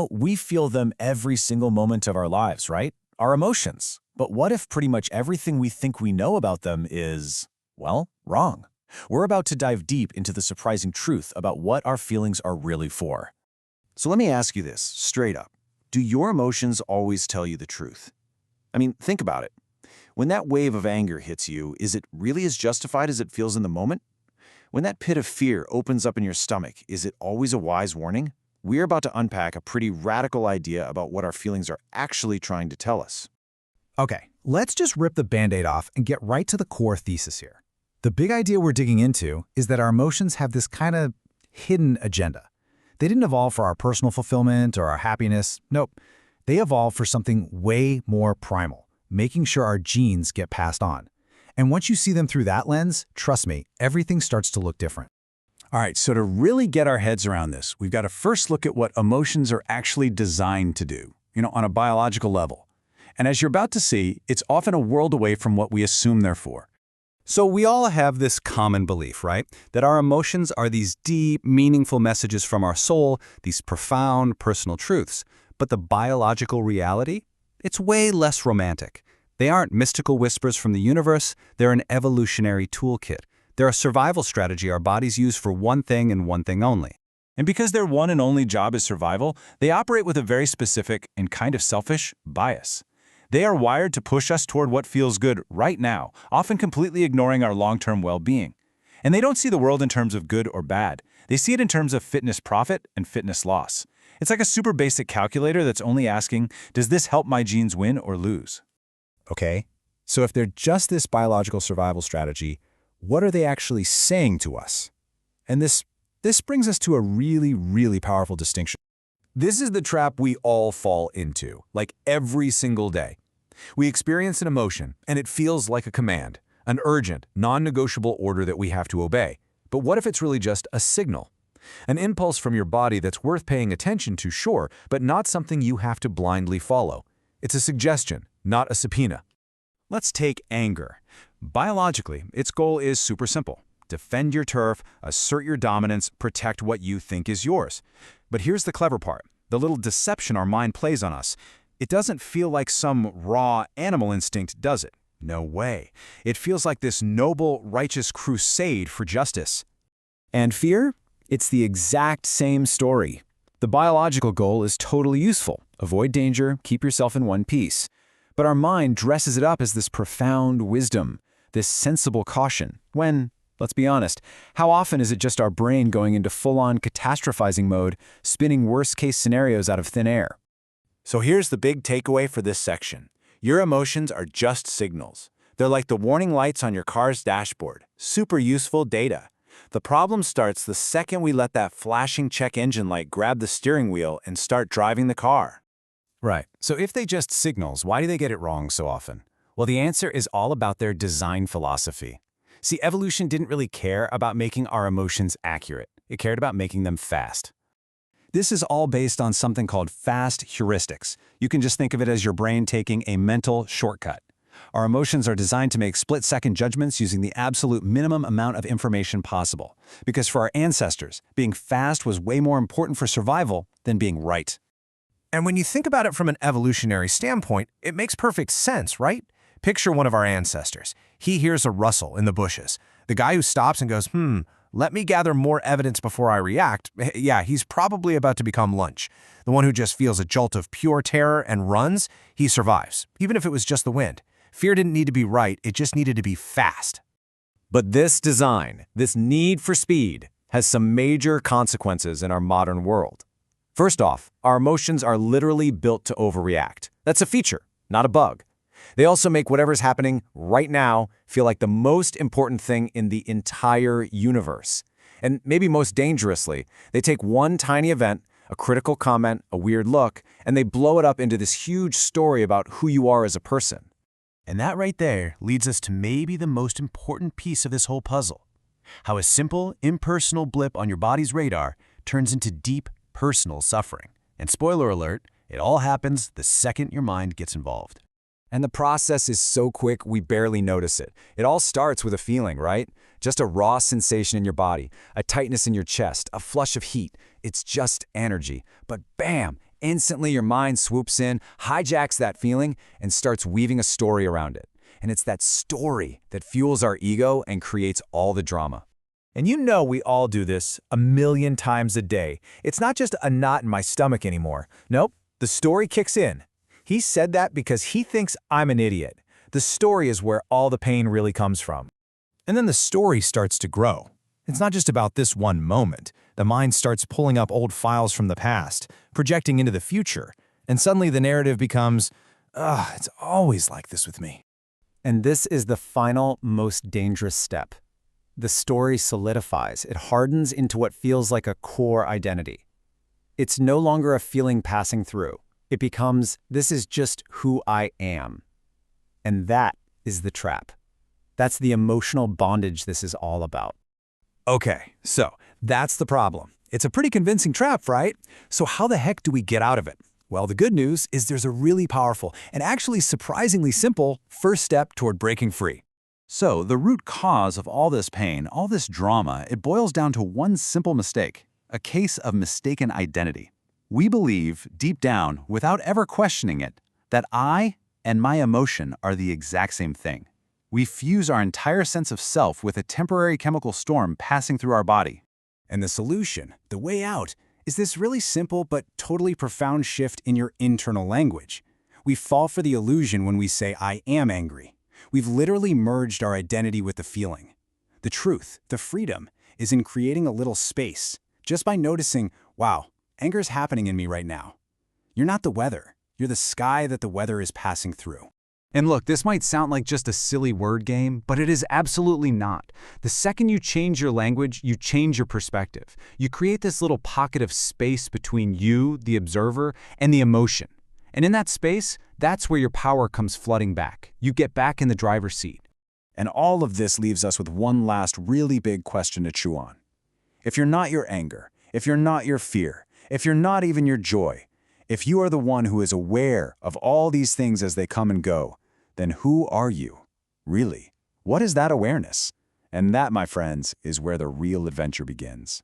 We feel them every single moment of our lives, right? Our emotions. But what if pretty much everything we think we know about them is, well, wrong? We're about to dive deep into the surprising truth about what our feelings are really for. So let me ask you this, straight up. Do your emotions always tell you the truth? I mean, think about it. When that wave of anger hits you, is it really as justified as it feels in the moment? When that pit of fear opens up in your stomach, is it always a wise warning? We're about to unpack a pretty radical idea about what our feelings are actually trying to tell us. Okay, let's just rip the Band-Aid off and get right to the core thesis here. The big idea we're digging into is that our emotions have this kind of hidden agenda. They didn't evolve for our personal fulfillment or our happiness. Nope. They evolved for something way more primal, making sure our genes get passed on. And once you see them through that lens, trust me, everything starts to look different. All right, so to really get our heads around this, we've got to first look at what emotions are actually designed to do, on a biological level. And as you're about to see, it's often a world away from what we assume they're for. So we all have this common belief, right? That our emotions are these deep, meaningful messages from our soul, these profound personal truths. But the biological reality? It's way less romantic. They aren't mystical whispers from the universe, they're an evolutionary toolkit. They're a survival strategy our bodies use for one thing and one thing only. And because their one and only job is survival, they operate with a very specific and kind of selfish bias. They are wired to push us toward what feels good right now, often completely ignoring our long-term well-being. And they don't see the world in terms of good or bad. They see it in terms of fitness profit and fitness loss. It's like a super basic calculator that's only asking, does this help my genes win or lose? Okay, so if they're just this biological survival strategy, what are they actually saying to us? And this brings us to a really, really powerful distinction. This is the trap we all fall into, like every single day. We experience an emotion, and it feels like a command, an urgent, non-negotiable order that we have to obey. But what if it's really just a signal? An impulse from your body that's worth paying attention to, sure, but not something you have to blindly follow. It's a suggestion, not a subpoena. Let's take anger. Biologically, its goal is super simple. Defend your turf, assert your dominance, protect what you think is yours. But here's the clever part, the little deception our mind plays on us. It doesn't feel like some raw animal instinct, does it? No way. It feels like this noble, righteous crusade for justice. And fear? It's the exact same story. The biological goal is totally useful. Avoid danger, keep yourself in one piece. But our mind dresses it up as this profound wisdom, this sensible caution, when, let's be honest, how often is it just our brain going into full-on catastrophizing mode, spinning worst-case scenarios out of thin air? So here's the big takeaway for this section. Your emotions are just signals. They're like the warning lights on your car's dashboard. Super useful data. The problem starts the second we let that flashing check engine light grab the steering wheel and start driving the car. Right. So if they just signals, why do they get it wrong so often? Well, the answer is all about their design philosophy. See, evolution didn't really care about making our emotions accurate. It cared about making them fast. This is all based on something called fast heuristics. You can just think of it as your brain taking a mental shortcut. Our emotions are designed to make split-second judgments using the absolute minimum amount of information possible. Because for our ancestors, being fast was way more important for survival than being right. And when you think about it from an evolutionary standpoint, it makes perfect sense, right? Picture one of our ancestors. He hears a rustle in the bushes. The guy who stops and goes, let me gather more evidence before I react, yeah, he's probably about to become lunch. The one who just feels a jolt of pure terror and runs, he survives, even if it was just the wind. Fear didn't need to be right, it just needed to be fast. But this design, this need for speed, has some major consequences in our modern world. First off, our emotions are literally built to overreact. That's a feature, not a bug. They also make whatever's happening right now feel like the most important thing in the entire universe. And maybe most dangerously, they take one tiny event, a critical comment, a weird look, and they blow it up into this huge story about who you are as a person. And that right there leads us to maybe the most important piece of this whole puzzle. How a simple, impersonal blip on your body's radar turns into deep, personal suffering. And spoiler alert, it all happens the second your mind gets involved. And the process is so quick we barely notice it. It all starts with a feeling, right? Just a raw sensation in your body, a tightness in your chest, a flush of heat. It's just energy. But bam! Instantly your mind swoops in, hijacks that feeling, and starts weaving a story around it. And it's that story that fuels our ego and creates all the drama. And you know we all do this a million times a day. It's not just a knot in my stomach anymore. Nope, the story kicks in. He said that because he thinks I'm an idiot. The story is where all the pain really comes from. And then the story starts to grow. It's not just about this one moment. The mind starts pulling up old files from the past, projecting into the future, and suddenly the narrative becomes, it's always like this with me. And this is the final, most dangerous step. The story solidifies. It hardens into what feels like a core identity. It's no longer a feeling passing through. It becomes, this is just who I am. And that is the trap. That's the emotional bondage this is all about. Okay, so that's the problem. It's a pretty convincing trap, right? So how the heck do we get out of it? Well, the good news is there's a really powerful and actually surprisingly simple first step toward breaking free. So, the root cause of all this pain, all this drama, it boils down to one simple mistake, a case of mistaken identity. We believe, deep down, without ever questioning it, that I and my emotion are the exact same thing. We fuse our entire sense of self with a temporary chemical storm passing through our body. And the solution, the way out, is this really simple but totally profound shift in your internal language. We fall for the illusion when we say, I am angry. We've literally merged our identity with the feeling. The truth, the freedom, is in creating a little space, just by noticing, wow, anger's happening in me right now. You're not the weather. You're the sky that the weather is passing through. And look, this might sound like just a silly word game, but it is absolutely not. The second you change your language, you change your perspective. You create this little pocket of space between you, the observer, and the emotion. And in that space, that's where your power comes flooding back. You get back in the driver's seat. And all of this leaves us with one last really big question to chew on. If you're not your anger, if you're not your fear, if you're not even your joy, if you are the one who is aware of all these things as they come and go, then who are you? Really? What is that awareness? And that, my friends, is where the real adventure begins.